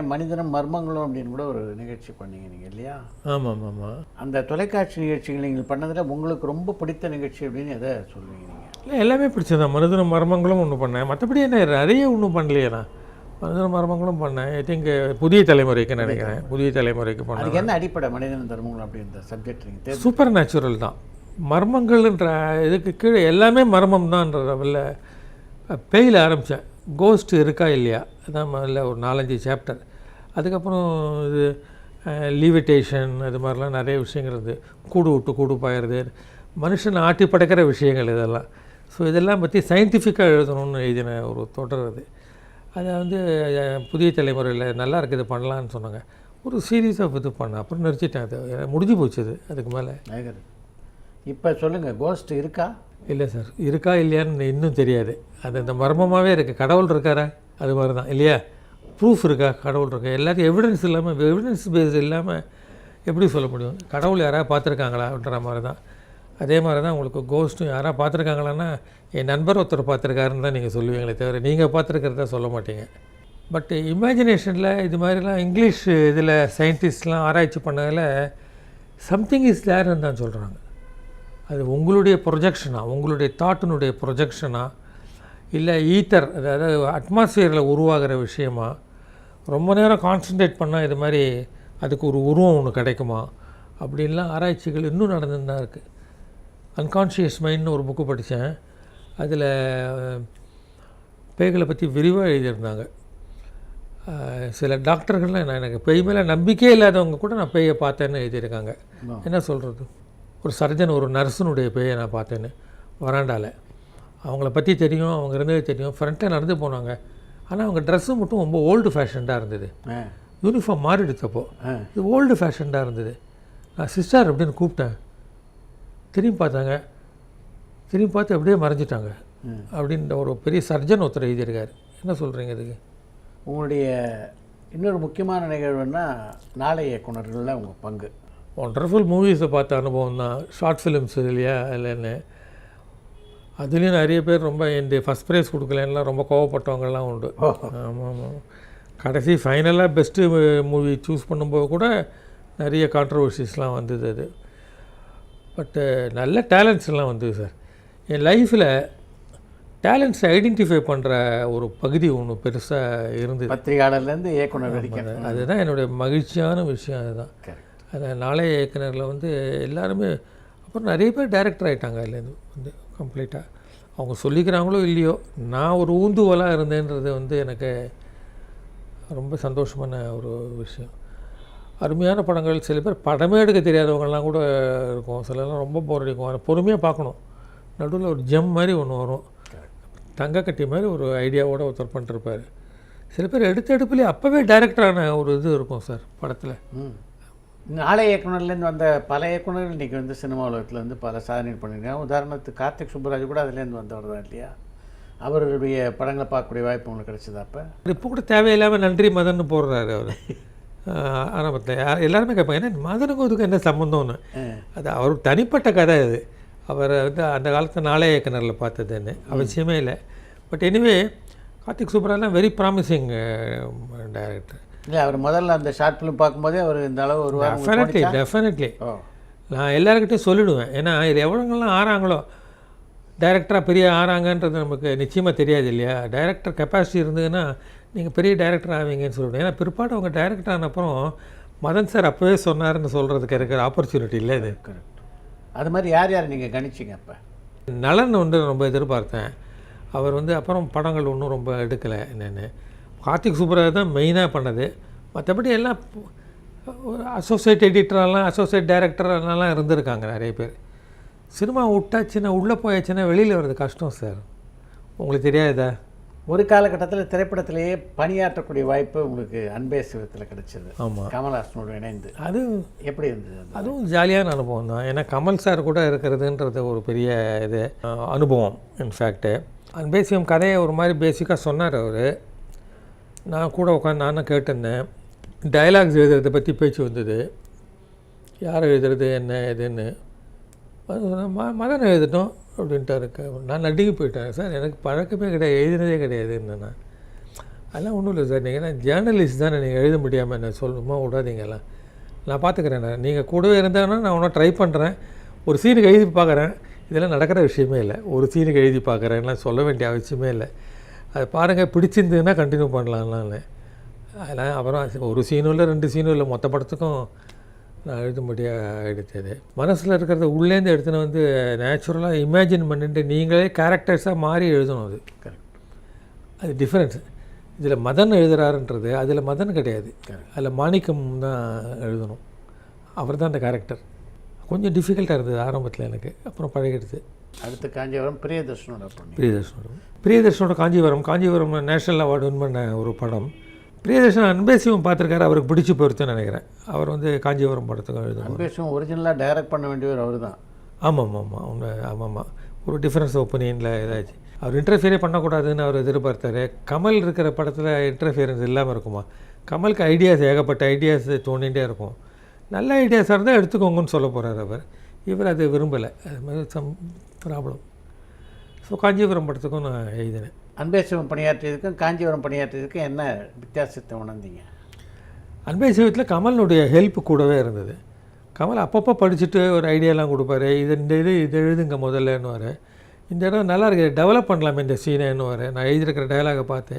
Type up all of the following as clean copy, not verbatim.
மனிதனும் மர்மங்களும் அப்படின்னு கூட ஒரு நிகழ்ச்சி பண்ணீங்க நீங்கள் இல்லையா? ஆமாம் ஆமாம். அந்த தொலைக்காட்சி நிகழ்ச்சிகள் நீங்கள் பண்ணதில் உங்களுக்கு ரொம்ப பிடித்த நிகழ்ச்சி அப்படின்னு எதை சொல்லுவீங்க நீங்கள்? இல்லை, எல்லாமே பிடிச்சதான். மனிதனும் மர்மங்களும் ஒன்று பண்ணேன். மற்றபடி என்ன நிறைய ஒன்றும் பண்ணலையே நான். மனிதனும் மர்மங்களும் பண்ணேன். ஐ திங்க் புதிய தலைமுறைக்கு நினைக்கிறேன். புதிய தலைமுறைக்கு பண்ணேன். அதுக்கு என்ன அடிப்படை மனிதனும் தர்மங்களும் அப்படின்ற சப்ஜெக்ட் நீங்கள் சூப்பர் நேச்சுரல் தான். மர்மங்கள்ன்ற இதுக்கு கீழே எல்லாமே மர்மம் தான்ன்ற லெவலில் பேயில் ஆரம்பித்தேன். கோஸ்ட் இருக்கா இல்லையா அதான் முதல்ல ஒரு 4-5 சாப்டர். அதுக்கப்புறம் இது லீவிட்டேஷன் அது மாதிரிலாம் நிறைய விஷயங்கள் இருக்குது. கூடு விட்டு கூடு பாயிறது, மனுஷன் ஆட்டி படைக்கிற விஷயங்கள் இதெல்லாம். ஸோ இதெல்லாம் பற்றி சயின்டிஃபிக்காக எழுதணும்னு எழுதின ஒரு தொடர் அது. அதை வந்து புதிய தலைமுறையில் நல்லா இருக்குது பண்ணலான்னு சொன்னாங்க. ஒரு சீரீஸ் ஆஃப் இது பண்ணேன். அப்புறம் நிறுத்திட்டேன். அது முடிஞ்சு போச்சு. அதுக்கு மேலே இப்போ சொல்லுங்கள், கோஸ்ட் இருக்கா? இல்லை சார், இருக்கா இல்லையான்னு இன்னும் தெரியாது. அது இந்த மர்மமாகவே இருக்குது. கடவுள் இருக்காரா? அது மாதிரி தான் இல்லையா? ப்ரூஃப் இருக்கா கடவுள் இருக்கா? எல்லாத்தையும் எவிடன்ஸ் இல்லாமல், எவிடன்ஸ் பேஸ் இல்லாமல் எப்படி சொல்ல முடியும்? கடவுள் யாராவது பார்த்துருக்காங்களான்ற மாதிரி தான். அதே மாதிரி தான் உங்களுக்கு கோஸ்ட்டும் யாராவது பார்த்துருக்காங்களான்னா என் நண்பர் ஒருத்தர் பார்த்துருக்காருன்னு தான் நீங்கள் சொல்லுவீங்களே தவிர நீங்கள் பார்த்துருக்கிறத சொல்ல மாட்டீங்க. பட் இமேஜினேஷனில் இது மாதிரிலாம் இங்கிலீஷ் இதில் சயின்டிஸ்ட்லாம் ஆராய்ச்சி பண்ணதில் சம்திங் இஸ் தேர்ன்னு தான் சொல்கிறாங்க. அது உங்களுடைய ப்ரொஜெக்ஷனா, உங்களுடைய தாட்டினுடைய ப்ரொஜெக்ஷனா, இல்லை ஈத்தர் அதாவது அட்மாஸ்ஃபியரில் உருவாகிற விஷயமா, ரொம்ப நேரம் கான்சன்ட்ரேட் பண்ணால் இது மாதிரி அதுக்கு ஒரு உருவம் ஒன்று கிடைக்குமா அப்படின்லாம் ஆராய்ச்சிகள் இன்னும் நடந்துன்னு தான் இருக்குது. அன்கான்ஷியஸ் மைண்ட்னு ஒரு புக்கு படித்தேன். அதில் பேய்களை பற்றி விரிவாக எழுதியிருந்தாங்க. சில டாக்டர்கள்லாம் எனக்கு பேய் மேலே நம்பிக்கையே இல்லாதவங்க கூட நான் பேயை பார்த்தேன்னு எழுதியிருக்காங்க. என்ன சொல்கிறது? ஒரு சர்ஜன் ஒரு நர்ஸினுடைய பேயை நான் பார்த்தேன்னு வராண்டாவில். அவங்கள பற்றி தெரியும், அவங்க இருந்தது தெரியும். ஃப்ரண்ட்டில் நடந்து போனாங்க. ஆனால் அவங்க ட்ரெஸ்ஸு மட்டும் ரொம்ப ஓல்டு ஃபேஷன்டாக இருந்தது. யூனிஃபார்ம் மாறிடுத்தப்போ இது ஓல்டு ஃபேஷன்டாக இருந்தது. நான் சிஸ்டர் அப்படின்னு கூப்பிட்டேன். திரும்பி பார்த்தாங்க. திரும்பி பார்த்து அப்படியே மறைஞ்சிட்டாங்க அப்படின்ற ஒரு பெரிய சர்ஜன் ஒருத்தர் எழுதியிருக்காரு. என்ன சொல்கிறீங்க இதுக்கு? உங்களுடைய இன்னொரு முக்கியமான நிகழ்வுன்னா நாளை இயக்குனர்களில் உங்கள் பங்கு. ஒண்டர்ஃபுல் மூவிஸை பார்த்த அனுபவம் தான். ஷார்ட் ஃபிலிம்ஸ் இல்லையா இல்லைன்னு. அதுலேயும் நிறைய பேர் ரொம்ப இந்த ஃபஸ்ட் ப்ரைஸ் கொடுக்கலன்னா ரொம்ப கோவப்பட்டவங்கள்லாம் உண்டு. ஆமாம் ஆமாம். கடைசி ஃபைனலாக பெஸ்ட்டு மூவி சூஸ் பண்ணும்போது கூட நிறைய கான்ட்ரவர்சிஸ்லாம் வந்தது. அது பட்டு நல்ல டேலண்ட்ஸ்லாம் வந்தது சார். என் லைஃப்பில் டேலண்ட்ஸ் ஐடென்டிஃபை பண்ணுற ஒரு பகுதி ஒன்று பெருசாக இருந்தது. பத்திரிகையாளர்லேருந்து இயக்குனர் வரைக்கும் அதுதான் என்னுடைய மகிழ்ச்சியான விஷயம். அதுதான் அந்த நாளைய இயக்குனரில் வந்து எல்லாருமே அப்புறம் நிறைய பேர் டைரக்டர் ஆகிட்டாங்க. அதுலேருந்து வந்து கம்ப்ளீட்டாக அவங்க சொல்லிக்கிறாங்களோ இல்லையோ நான் ஒரு ஊந்துவலாக இருந்தேன்றது வந்து எனக்கு ரொம்ப சந்தோஷமான ஒரு விஷயம். அருமையான படங்கள். சில பேர் படமே எடுக்க தெரியாதவங்கள்லாம் கூட இருக்கும். சிலர்லாம் ரொம்ப போர் அடிக்கும். அதை பொறுமையாக பார்க்கணும். நடுவில் ஒரு ஜெம் மாதிரி ஒன்று வரும். தங்க கட்டி மாதிரி ஒரு ஐடியாவோடு ஒருத்தர் பண்ணிருப்பார். சில பேர் எடுப்புலேயே அப்போவே டைரக்டரான ஒரு இது இருக்கும் சார் படத்தில். நாளை இயக்குனர்லேருந்து வந்த பல இயக்குனர்கள் இன்றைக்கி வந்து சினிமா உலகத்தில் வந்து பல சாதனை பண்ணியிருக்காங்க. உதாரணத்துக்கு கார்த்திக் சுப்புராஜ் கூட அதுலேருந்து வந்தவர் தான் இல்லையா? அவருடைய படங்களை பார்க்கக்கூடிய வாய்ப்பு உங்களுக்கு கிடைச்சதா? அப்போ இப்போ கூட தேவையில்லாமல் நன்றி மதன்னு போடுறாரு அவர் ஆரம்பத்தில். எல்லாருமே கேட்பாங்க என்ன மதனுக்கும் இதுக்கு என்ன சம்மந்தம்னு. அது அவர் தனிப்பட்ட கதை. அது அவர் வந்து அந்த காலத்தில் நாளை இயக்குனரில் பார்த்ததுன்னு அவசியமே இல்லை. பட் எனிவே கார்த்திக் சுப்புராஜ்லாம் வெரி ப்ராமிசிங் டைரக்டர். இல்லை, அவர் முதல்ல அந்த ஷார்ட் ஃபிலிம் பார்க்கும்போதே அவர் இந்த அளவு ஒரு டெஃபினெட்லி நான் எல்லாருக்கிட்டையும் சொல்லிவிடுவேன். ஏன்னா இது எவ்வளோங்கள்லாம் ஆறாங்களோ டைரக்டராக பெரிய ஆறாங்கன்றது நமக்கு நிச்சயமாக தெரியாது இல்லையா? டைரக்டர் கெப்பாசிட்டி இருந்ததுன்னா நீங்கள் பெரிய டைரக்டர் ஆவீங்கன்னு சொல்லிவிடுவேன். ஏன்னா பிற்பாடு அவங்க டைரக்டர் ஆனப்புறம் மதன் சார் அப்போவே சொன்னார்னு சொல்கிறதுக்கு இருக்கிற ஆப்பர்ச்சுனிட்டி இல்லை இது. அது மாதிரி யார் யார் நீங்கள் கணிச்சிங்க? அப்போ நலன் வந்து ரொம்ப எதிர்பார்த்தேன். அவர் வந்து அப்புறம் படங்கள் ஒன்றும் ரொம்ப எடுக்கலை. என்னென்னு கார்த்திக் சுப்புராஜ் தான் மெயினாக பண்ணது. மற்றபடி எல்லாம் ஒரு அசோசியேட் எடிட்டரெல்லாம் அசோசியேட் டைரக்டரெல்லாம் இருந்திருக்காங்க நிறைய பேர். சினிமா விட்டாச்சுன்னா உள்ளே போயாச்சுன்னா வெளியில் வர்றது கஷ்டம் சார். உங்களுக்கு தெரியாதா? ஒரு காலகட்டத்தில் திரைப்படத்திலேயே பணியாற்றக்கூடிய வாய்ப்பு உங்களுக்கு அன்பே சிவத்தில் கிடைச்சது. ஆமாம், கமல்ஹாசனோடு இணைந்து. அது எப்படி இருந்தது? அதுவும் ஜாலியான அனுபவம் தான். ஏன்னா கமல் சார் கூட இருக்கிறதுன்றது ஒரு பெரிய இது அனுபவம். இன்ஃபேக்ட்டு அன்பே சிவம் கதையை ஒரு மாதிரி பேசிக்காக சொன்னார் அவர். நான் கூட உட்காந்து நானும் கேட்டிருந்தேன். டைலாக்ஸ் எழுதுறதை பற்றி பேச்சு வந்தது. யார் எழுதுறது என்ன எதுன்னு. மதன் எழுதிட்டோம் அப்படின்ட்டு இருக்கு. நான் நடுங்கி போயிட்டேன். சார் எனக்கு பழக்கமே கிடையாது, எழுதினதே கிடையாது. என்னென்னா அதெல்லாம் ஒன்றும் இல்லை சார். நீங்கள் ஜேர்னலிஸ்ட் தானே, நீங்கள் எழுத முடியாமல் என்ன சொல்லணுமா விடாதீங்கலாம். நான் பார்த்துக்கிறேன். நீங்கள் கூடவே இருந்தாங்கன்னா நான் ஒன்றும் ட்ரை பண்ணுறேன். ஒரு சீனுக்கு எழுதி பார்க்குறேன். இதெல்லாம் நடக்கிற விஷயமே இல்லை. ஒரு சீனுக்கு எழுதி பார்க்குறேன்லாம் சொல்ல வேண்டிய அவசியமே இல்லை. அது பாருங்கள், பிடிச்சிருந்ததுன்னா கண்டினியூ பண்ணலாம்லாம். அதெல்லாம் அப்புறம் ஒரு சீனும் இல்லை 2 சீனும் இல்லை, மொத்த படத்துக்கும் நான் எழுதும்படியாக எடுத்தது. மனசில் இருக்கிறத உள்ளேருந்து எடுத்துன்னு வந்து நேச்சுரலாக இமேஜின் பண்ணிட்டு நீங்களே கேரக்டர்ஸாக மாறி எழுதணும். அது கரெக்ட். அது டிஃப்ரென்ஸ். இதில் மதன் எழுதுறாருன்றது அதில் மதன் கிடையாது, அதில் மாணிக்கம் தான் எழுதணும். அவர் தான் அந்த கேரக்டர். கொஞ்சம் டிஃபிகல்ட்டாக இருந்தது ஆரம்பத்தில் எனக்கு, அப்புறம் பழகிடுது. அடுத்து காஞ்சிபுரம் பிரியதர்ஷனோட பண்ணி. பிரியதர்ஷனோட காஞ்சிபுரம் நேஷ்னல் அவார்டு வின் பண்ண ஒரு படம். பிரியதர்ஷன் அன்பேசிவம் பார்த்துருக்காரு, அவருக்கு பிடிச்சி போயிருத்துன்னு நினைக்கிறேன். அவர் வந்து காஞ்சிபுரம் படத்துக்கும் எழுதும். அன்பேசிவம் ஒரிஜினலாக டைரக்ட் பண்ண வேண்டியவர் அவர் தான். ஆமாம். ஒரு டிஃப்ரென்ஸ் ஒப்பீனியனில் ஏதாச்சும் அவர் இன்டர்ஃபியரே பண்ணக்கூடாதுன்னு அவர் எதிர்பார்த்தாரு. கமல் இருக்கிற படத்தில் இன்டர்ஃபியரன்ஸ் இல்லாமல் இருக்குமா? கமலுக்கு ஐடியாஸ், ஏகப்பட்ட ஐடியாஸ் தோண்டிகிட்டே இருக்கும். நல்ல ஐடியாஸாக இருந்தால் எடுத்துக்கோங்கன்னு சொல்ல போகிறார் அவர். இவர் அது விரும்பலை. அது மாதிரி சம் ப்ராப்ளம். ஸோ காஞ்சிபுரம் படத்துக்கும் நான் எழுதினேன். அன்பேசிவம் பணியாற்றியதுக்கும் காஞ்சிபுரம் பணியாற்றியதுக்கும் என்ன வித்தியாசத்தை உணர்ந்தீங்க? அன்பேசிவத்தில் கமலினுடைய ஹெல்ப் கூடவே இருந்தது. கமல் அப்பப்போ படிச்சுட்டு ஒரு ஐடியாலாம் கொடுப்பாரு. இது எழுதுங்க முதல்லன்னுவார். இந்த இடம் நல்லா இருக்குது, டெவலப் பண்ணலாமே இந்த சீனைன்னுவார். நான் எழுதியிருக்கிற டயலாகை பார்த்து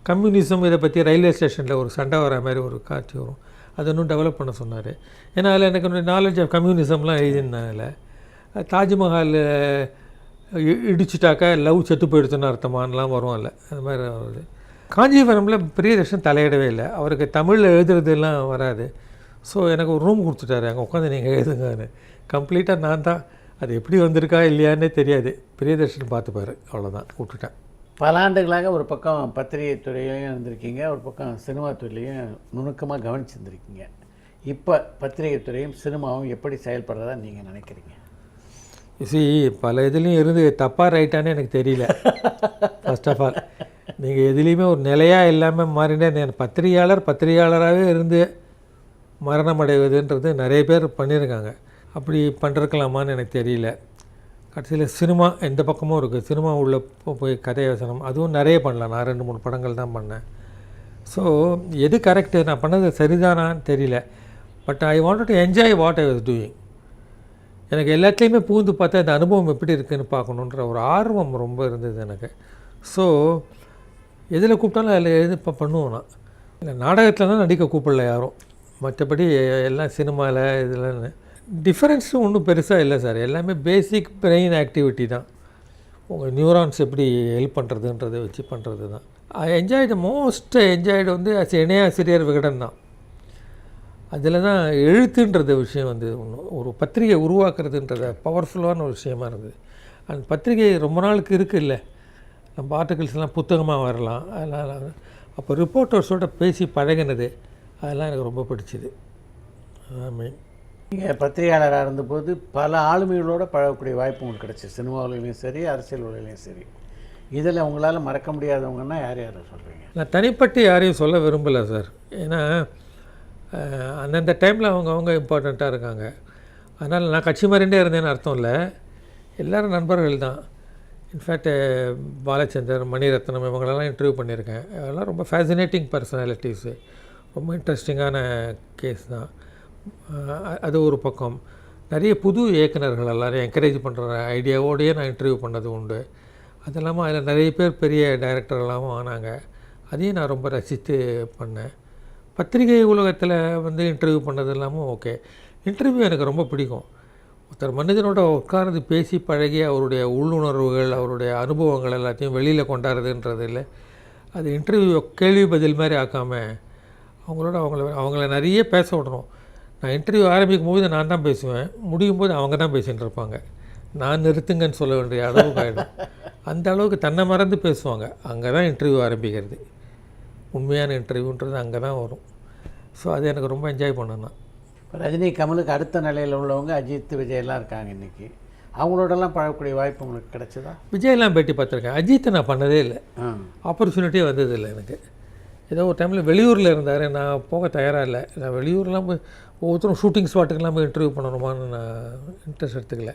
கம்யூனிசம் இதை பற்றி ரயில்வே ஸ்டேஷனில் ஒரு சண்டை வர மாதிரி ஒரு காட்சி வரும், அதை இன்னும் டெவலப் பண்ண சொன்னார். ஏன்னா அதில் எனக்கு நாலேஜ் ஆஃப் கம்யூனிசம்லாம் எழுதினால. தாஜ்மஹால் இடிச்சுட்டாக்கா லவ் செத்து போயிடுச்சுன்னு அர்த்தமானலாம் வரும். இல்லை அது மாதிரி வருது. காஞ்சிபுரமில் பிரியதர்ஷன் தலையிடவே இல்லை. அவருக்கு தமிழில் எழுதுறதுலாம் வராது. ஸோ எனக்கு ஒரு ரூம் கொடுத்துட்டாரு, அங்கே உட்காந்து நீங்கள் எழுதுங்கன்னு. கம்ப்ளீட்டாக நான் தான், அது எப்படி வந்திருக்கா இல்லையான்னே தெரியாது, பிரியதர்ஷன் பார்த்துப்பார், அவ்வளோதான், விட்டுட்டேன். பல ஆண்டுகளாக ஒரு பக்கம் பத்திரிகை துறையிலையும் இருந்திருக்கீங்க, ஒரு பக்கம் சினிமா துறையிலையும் நுணுக்கமாக கவனிச்சிருந்துருக்கீங்க. இப்போ பத்திரிகை துறையும் சினிமாவும் எப்படி செயல்படுறதா நீங்கள் நினைக்கிறீங்க? பல இதுலேயும் இருந்து தப்பாக ரைட்டானே எனக்கு தெரியல. ஃபர்ஸ்ட் ஆஃப் ஆல் நீங்கள் எதுலேயுமே ஒரு நிலையாக இல்லாமல் மாறினேன். பத்திரிகையாளராகவே இருந்து மரணம் அடைவதுன்றது நிறைய பேர் பண்ணியிருக்காங்க. அப்படி பண்ணிருக்கலாமான்னு எனக்கு தெரியல. கடைசியில் சினிமா எந்த பக்கமும் இருக்குது. சினிமா உள்ள போய் கதை வசனம் அதுவும் நிறைய பண்ணலாம். நான் 2-3 படங்கள் தான் பண்ணேன். ஸோ எது கரெக்டு, நான் பண்ணது சரிதானான்னு தெரியல. But I wanted to enjoy what I was doing. எனக்கு எல்லாத்துலேயுமே பூந்து பார்த்தா அந்த அனுபவம் எப்படி இருக்குதுன்னு பார்க்கணுன்ற ஒரு ஆர்வம் ரொம்ப இருந்தது எனக்கு. ஸோ எதில் கூப்பிட்டாலும் அதில் எது இப்போ பண்ணுவோம். நான் இல்லை நாடகத்தில் தான் நடிக்க கூப்பிடல யாரும், மற்றபடி எல்லாம் சினிமாவில் இதில் டிஃப்ரென்ஸும் ஒன்றும் பெருசாக இல்லை சார். எல்லாமே பேசிக் பிரெயின் ஆக்டிவிட்டி தான். உங்கள் நியூரான்ஸ் எப்படி ஹெல்ப் பண்ணுறதுன்றதை வச்சு பண்ணுறது தான். ஐ என்ஜாய்டு மோஸ்ட் என்ஜாய்டு வந்து இணையாசிரியர் விகடன் தான். அதில் தான் எழுத்துன்றது விஷயம் வந்து ஒரு பத்திரிகை உருவாக்குறதுன்றத பவர்ஃபுல்லான ஒரு விஷயமா இருந்தது. அந்த பத்திரிகை ரொம்ப நாளுக்கு இருக்குது இல்லை, நம்ம ஆர்டிகல்ஸ்லாம் புத்தகமாக வரலாம். அதெல்லாம் அப்போ ரிப்போர்ட்டர்ஸோடு பேசி பழகினது அதெல்லாம் எனக்கு ரொம்ப பிடிச்சிது. அதான் மெயின். நீங்கள் பத்திரிகையாளராக இருந்தபோது பல ஆளுமைகளோடு பழகக்கூடிய வாய்ப்பு உங்களுக்கு கிடச்சி, சினிமா உலகிலையும் சரி அரசியல் உலகிலையும் சரி. இதில் உங்களால் மறக்க முடியாதவங்கன்னா யார் சொல்கிறீங்க? நான் தனிப்பட்டு யாரையும் சொல்ல விரும்பலை சார். ஏன்னா அந்தந்த டைமில் அவங்க இம்பார்ட்டண்ட்டாக இருக்காங்க. அதனால் நான் கட்சி மாதிரிண்டே இருந்தேன்னு அர்த்தம் இல்லை. எல்லோரும் நண்பர்கள் தான். இன்ஃபேக்ட் பாலச்சந்தர், மணிரத்னம் இவங்களெல்லாம் இன்டர்வியூ பண்ணியிருக்கேன். அதெல்லாம் ரொம்ப ஃபேசினேட்டிங் பர்சனாலிட்டிஸு, ரொம்ப இன்ட்ரெஸ்டிங்கான கேஸ் தான். அது ஒரு பக்கம். நிறைய புது இயக்குநர்கள் எல்லாரையும் என்கரேஜ் பண்ணுற ஐடியாவோடையே நான் இன்டர்வியூ பண்ணது உண்டு. அது இல்லாமல் அதில் நிறைய பேர் பெரிய டைரக்டர்களாகவும் ஆனாங்க. அதையும் நான் ரொம்ப ரசித்து பண்ணேன். பத்திரிகை உலகத்தில் வந்து இன்டர்வியூ பண்ணது இல்லாமல் ஓகே. இன்டர்வியூ எனக்கு ரொம்ப பிடிக்கும். ஒருத்தர் மனிதனோட உட்கார்ந்து பேசி பழகி அவருடைய உள்ளுணர்வுகள், அவருடைய அனுபவங்கள் எல்லாத்தையும் வெளியில் கொண்டாடுறதுன்றது இல்லை. அது இன்டர்வியூ கேள்வி பதில் மாதிரி ஆக்காமல் அவங்கள நிறைய பேச விடணும். நான் இன்டர்வியூ ஆரம்பிக்கும் போது நான் தான் பேசுவேன், முடியும் போது அவங்க தான் பேசிகிட்டு இருப்பாங்க. நான் நிறுத்துங்கன்னு சொல்ல வேண்டிய அளவுக்கு ஆகிடும். அந்த அளவுக்கு தன்னை மறந்து பேசுவாங்க. அங்கே தான் இன்டர்வியூ ஆரம்பிக்கிறது. உண்மையான இன்டர்வியூன்றது அங்கே தான் வரும். ஸோ அது எனக்கு ரொம்ப என்ஜாய் பண்ணேன். ரஜினி, கமலுக்கு அடுத்த நிலையில் உள்ளவங்க அஜித், விஜயெல்லாம் இருக்காங்க இன்றைக்கி. அவங்களோடலாம் பழகக்கூடிய வாய்ப்பு உங்களுக்கு கிடச்சிதா? விஜயெல்லாம் பேட்டி பார்த்துருக்கேன். அஜித்தை நான் பண்ணதே இல்லை. ஆப்பர்ச்சுனிட்டியே வந்தது இல்லை எனக்கு. ஏதோ ஒரு டைமில் வெளியூரில் இருந்தார், நான் போக தயாராக இல்லை. நான் வெளியூர்லாம் போய் ஒவ்வொருத்தரும் ஷூட்டிங் ஸ்பாட்டுக்கெல்லாம் போய் இன்டர்வியூ பண்ணணுமான்னு நான் இன்ட்ரெஸ்ட் எடுத்துக்கல.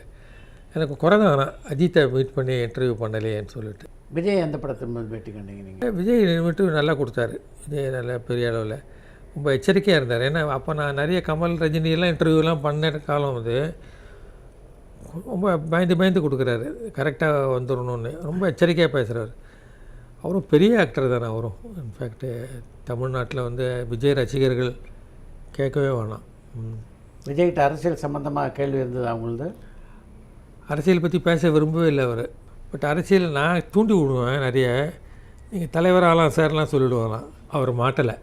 எனக்கு குறை தான். ஆனால் அஜித்தை மீட் பண்ணி இன்டர்வியூ பண்ணலையேன்னு சொல்லிட்டு. விஜய் எந்த படத்தின் போது பேட்டி கண்டீங்க நீங்கள்? விஜய் மட்டும் நல்லா கொடுத்தாரு. விஜய் நல்லா பெரிய அளவில் ரொம்ப எச்சரிக்கையாக இருந்தார். ஏன்னா அப்போ நான் நிறைய கமல் ரஜினியெல்லாம் இன்டர்வியூலாம் பண்ண காலம் வந்து ரொம்ப பயந்து கொடுக்குறாரு, கரெக்டாக வந்துடணும்னு ரொம்ப எச்சரிக்கையாக பேசுகிறார். அவரும் பெரிய ஆக்டர் தானே அவரும். இன்ஃபேக்ட்டு தமிழ்நாட்டில் வந்து விஜய் ரசிகர்கள் கேட்கவே வேணாம். விஜய்கிட்ட அரசியல் சம்மந்தமாக கேள்வி இருந்தது அவங்களது? அரசியல் பற்றி பேச விரும்பவே இல்லை அவர். பட் அரசியல் நான் தூண்டி விடுவேன் நிறைய. நீங்கள் தலைவர் ஆகலாம் சார்லாம் சொல்லிவிடுவாங்களாம். அவர் மாட்டலை.